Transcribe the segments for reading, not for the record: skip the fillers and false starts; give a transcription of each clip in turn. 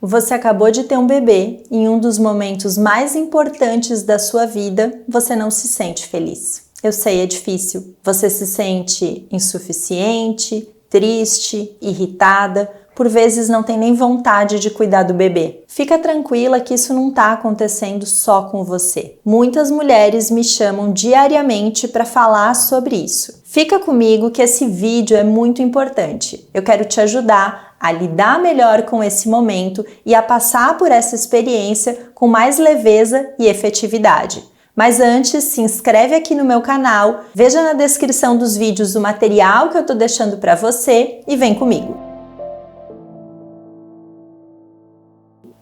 Você acabou de ter um bebê e em um dos momentos mais importantes da sua vida, você não se sente feliz. Eu sei, é difícil. Você se sente insuficiente, triste, irritada, por vezes não tem nem vontade de cuidar do bebê. Fica tranquila que isso não está acontecendo só com você. Muitas mulheres me chamam diariamente para falar sobre isso. Fica comigo que esse vídeo é muito importante. Eu quero te ajudar a lidar melhor com esse momento e a passar por essa experiência com mais leveza e efetividade. Mas antes, se inscreve aqui no meu canal, veja na descrição dos vídeos o material que eu estou deixando para você e vem comigo.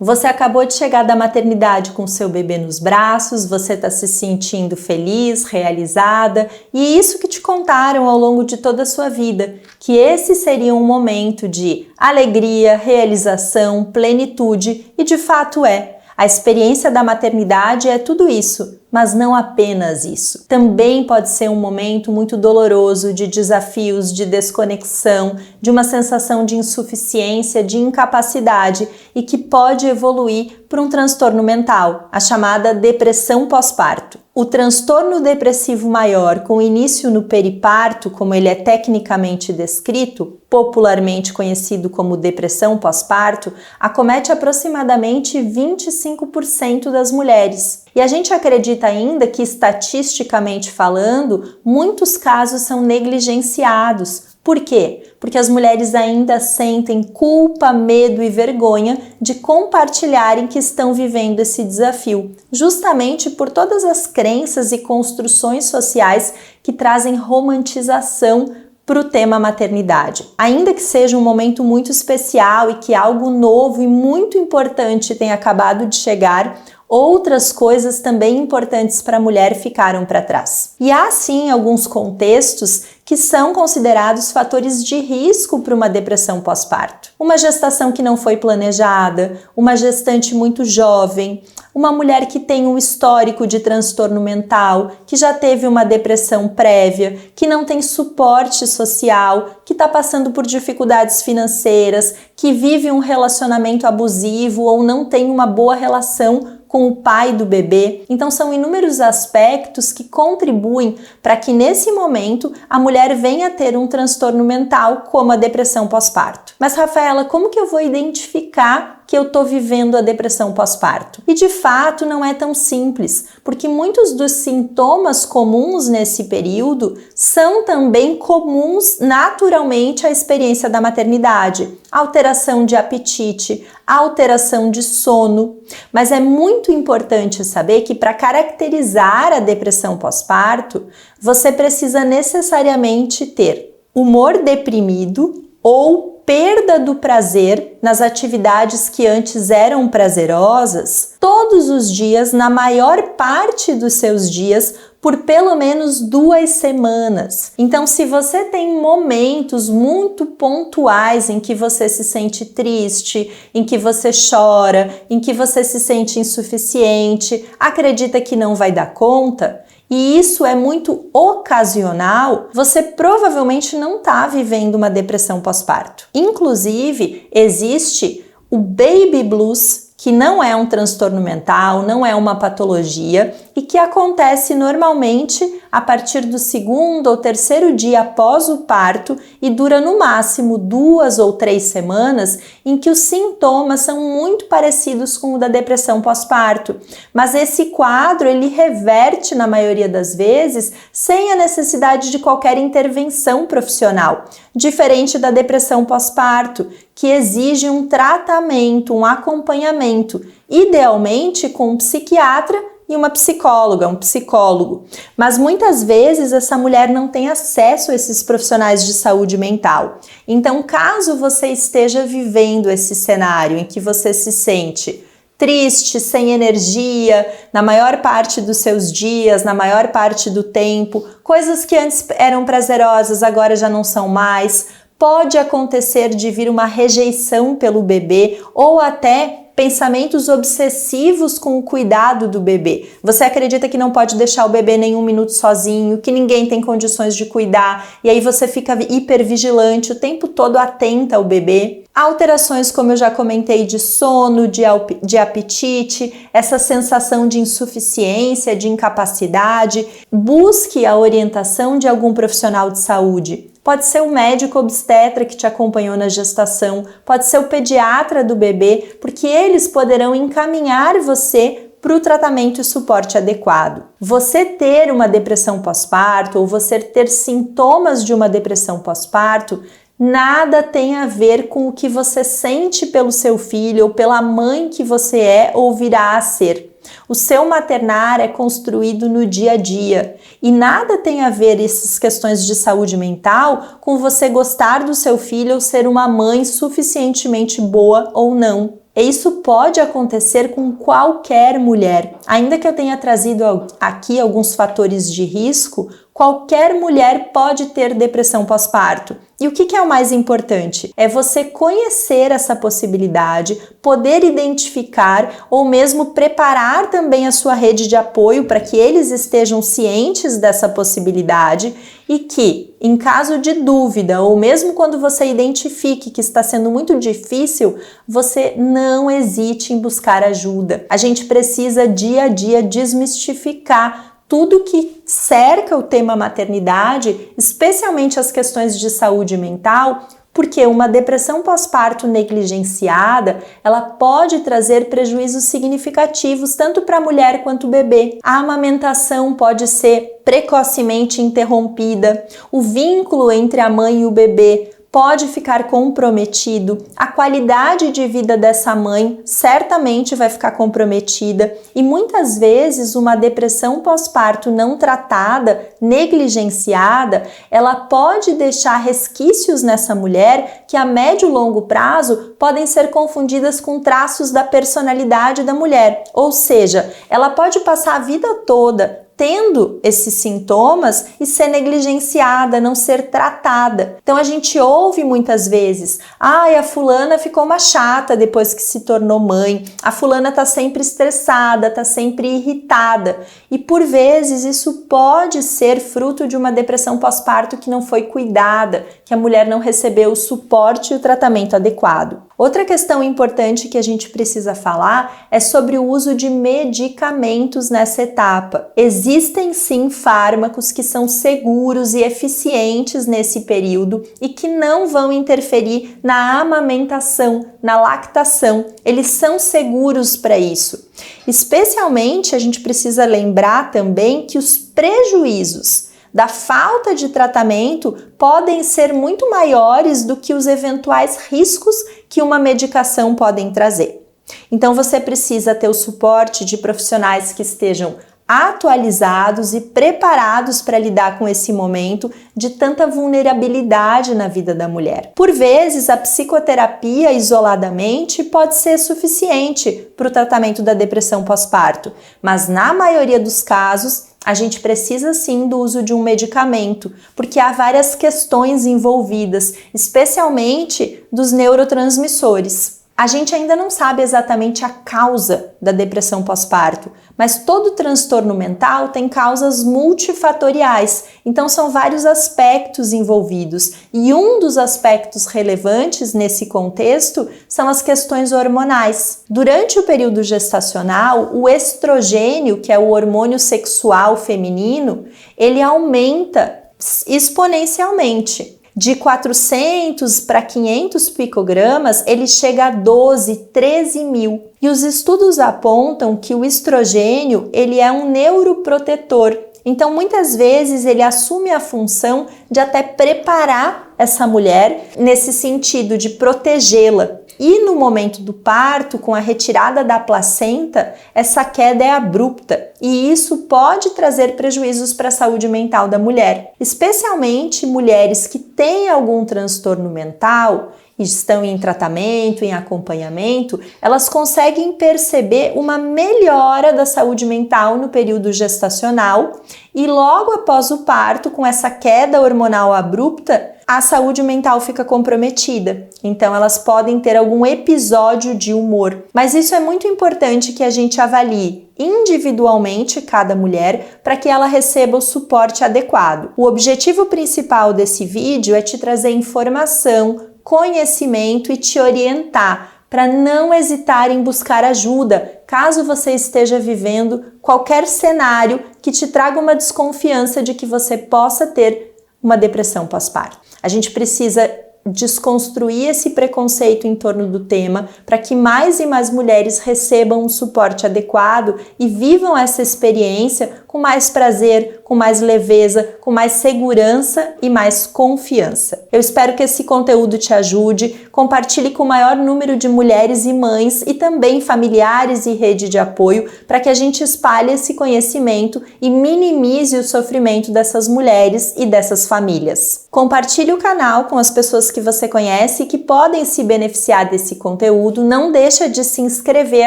Você acabou de chegar da maternidade com seu bebê nos braços, você está se sentindo feliz, realizada, e isso que te contaram ao longo de toda a sua vida, que esse seria um momento de alegria, realização, plenitude, e de fato é. A experiência da maternidade é tudo isso, mas não apenas isso. Também pode ser um momento muito doloroso de desafios, de desconexão, de uma sensação de insuficiência, de incapacidade e que pode evoluir para um transtorno mental, a chamada depressão pós-parto. O transtorno depressivo maior, com início no periparto, como ele é tecnicamente descrito, popularmente conhecido como depressão pós-parto, acomete aproximadamente 25% das mulheres. E a gente acredita ainda que, estatisticamente falando, muitos casos são negligenciados. Por quê? Porque as mulheres ainda sentem culpa, medo e vergonha de compartilharem que estão vivendo esse desafio, justamente por todas as crenças e construções sociais que trazem romantização para o tema maternidade. Ainda que seja um momento muito especial e que algo novo e muito importante tenha acabado de chegar, outras coisas também importantes para a mulher ficaram para trás. E há sim alguns contextos que são considerados fatores de risco para uma depressão pós-parto. Uma gestação que não foi planejada, uma gestante muito jovem, uma mulher que tem um histórico de transtorno mental, que já teve uma depressão prévia, que não tem suporte social, que está passando por dificuldades financeiras, que vive um relacionamento abusivo ou não tem uma boa relação com o pai do bebê. Então são inúmeros aspectos que contribuem para que nesse momento a mulher venha a ter um transtorno mental como a depressão pós-parto. Mas Rafaela, como que eu vou identificar que eu estou vivendo a depressão pós-parto? E de fato não é tão simples, porque muitos dos sintomas comuns nesse período são também comuns naturalmente à experiência da maternidade. Alteração de apetite, alteração de sono. Mas é muito importante saber que para caracterizar a depressão pós-parto, você precisa necessariamente ter humor deprimido ou perda do prazer nas atividades que antes eram prazerosas todos os dias, na maior parte dos seus dias, por pelo menos 2 semanas. Então, se você tem momentos muito pontuais em que você se sente triste, em que você chora, em que você se sente insuficiente, acredita que não vai dar conta, e isso é muito ocasional, você provavelmente não está vivendo uma depressão pós-parto. Inclusive, existe o baby blues, que não é um transtorno mental, não é uma patologia e que acontece normalmente a partir do 2º ou 3º dia após o parto e dura no máximo 2 ou 3 semanas, em que os sintomas são muito parecidos com o da depressão pós-parto. Mas esse quadro ele reverte na maioria das vezes sem a necessidade de qualquer intervenção profissional, diferente da depressão pós-parto, que exige um tratamento, um acompanhamento, idealmente com um psiquiatra e uma psicóloga, um psicólogo. Mas muitas vezes essa mulher não tem acesso a esses profissionais de saúde mental. Então, caso você esteja vivendo esse cenário em que você se sente triste, sem energia, na maior parte dos seus dias, na maior parte do tempo, coisas que antes eram prazerosas agora já não são mais, pode acontecer de vir uma rejeição pelo bebê ou até pensamentos obsessivos com o cuidado do bebê. Você acredita que não pode deixar o bebê nem um minuto sozinho, que ninguém tem condições de cuidar, e aí você fica hipervigilante, o tempo todo atenta ao bebê. Alterações, como eu já comentei, de sono, de apetite, essa sensação de insuficiência, de incapacidade. Busque a orientação de algum profissional de saúde. Pode ser o médico obstetra que te acompanhou na gestação, pode ser o pediatra do bebê, porque eles poderão encaminhar você para o tratamento e suporte adequado. Você ter uma depressão pós-parto ou você ter sintomas de uma depressão pós-parto nada tem a ver com o que você sente pelo seu filho ou pela mãe que você é ou virá a ser. O seu maternar é construído no dia a dia e nada tem a ver essas questões de saúde mental com você gostar do seu filho ou ser uma mãe suficientemente boa ou não. E isso pode acontecer com qualquer mulher. Ainda que eu tenha trazido aqui alguns fatores de risco, qualquer mulher pode ter depressão pós-parto. E o que é o mais importante? É você conhecer essa possibilidade, poder identificar ou mesmo preparar também a sua rede de apoio para que eles estejam cientes dessa possibilidade e que, em caso de dúvida ou mesmo quando você identifique que está sendo muito difícil, você não hesite em buscar ajuda. A gente precisa dia a dia desmistificar tudo que cerca o tema maternidade, especialmente as questões de saúde mental, porque uma depressão pós-parto negligenciada, ela pode trazer prejuízos significativos tanto para a mulher quanto o bebê. A amamentação pode ser precocemente interrompida, o vínculo entre a mãe e o bebê pode ficar comprometido, a qualidade de vida dessa mãe certamente vai ficar comprometida e muitas vezes uma depressão pós-parto não tratada, negligenciada, ela pode deixar resquícios nessa mulher que a médio e longo prazo podem ser confundidas com traços da personalidade da mulher, ou seja, ela pode passar a vida toda tendo esses sintomas e ser negligenciada, não ser tratada. Então a gente ouve muitas vezes, a fulana ficou uma chata depois que se tornou mãe, a fulana tá sempre estressada, tá sempre irritada. E por vezes isso pode ser fruto de uma depressão pós-parto que não foi cuidada, que a mulher não recebeu o suporte e o tratamento adequado. Outra questão importante que a gente precisa falar é sobre o uso de medicamentos nessa etapa. Existem sim fármacos que são seguros e eficientes nesse período e que não vão interferir na amamentação, na lactação. Eles são seguros para isso. Especialmente a gente precisa lembrar também que os prejuízos da falta de tratamento podem ser muito maiores do que os eventuais riscos que uma medicação podem trazer. Então você precisa ter o suporte de profissionais que estejam atualizados e preparados para lidar com esse momento de tanta vulnerabilidade na vida da mulher. Por vezes, a psicoterapia isoladamente pode ser suficiente para o tratamento da depressão pós-parto, mas na maioria dos casos, a gente precisa sim do uso de um medicamento, porque há várias questões envolvidas, especialmente dos neurotransmissores. A gente ainda não sabe exatamente a causa da depressão pós-parto, mas todo transtorno mental tem causas multifatoriais, então são vários aspectos envolvidos. E um dos aspectos relevantes nesse contexto são as questões hormonais. Durante o período gestacional, o estrogênio, que é o hormônio sexual feminino, ele aumenta exponencialmente. De 400 para 500 picogramas, ele chega a 12, 13 mil. E os estudos apontam que o estrogênio, ele é um neuroprotetor. Então, muitas vezes, ele assume a função de até preparar essa mulher nesse sentido de protegê-la. E no momento do parto, com a retirada da placenta, essa queda é abrupta e isso pode trazer prejuízos para a saúde mental da mulher, especialmente mulheres que têm algum transtorno mental estão em tratamento, em acompanhamento, elas conseguem perceber uma melhora da saúde mental no período gestacional e logo após o parto, com essa queda hormonal abrupta, a saúde mental fica comprometida. Então elas podem ter algum episódio de humor. Mas isso é muito importante que a gente avalie individualmente cada mulher para que ela receba o suporte adequado. O objetivo principal desse vídeo é te trazer informação, conhecimento e te orientar para não hesitar em buscar ajuda, caso você esteja vivendo qualquer cenário que te traga uma desconfiança de que você possa ter uma depressão pós-parto. A gente precisa desconstruir esse preconceito em torno do tema para que mais e mais mulheres recebam um suporte adequado e vivam essa experiência com mais prazer, com mais leveza, com mais segurança e mais confiança. Eu espero que esse conteúdo te ajude, compartilhe com o maior número de mulheres e mães e também familiares e rede de apoio para que a gente espalhe esse conhecimento e minimize o sofrimento dessas mulheres e dessas famílias. Compartilhe o canal com as pessoas que você conhece e que podem se beneficiar desse conteúdo. Não deixa de se inscrever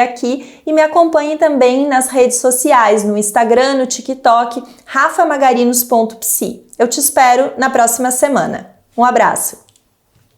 aqui e me acompanhe também nas redes sociais, no Instagram, no TikTok, rafamagarinos.psi. Eu te espero na próxima semana. Um abraço!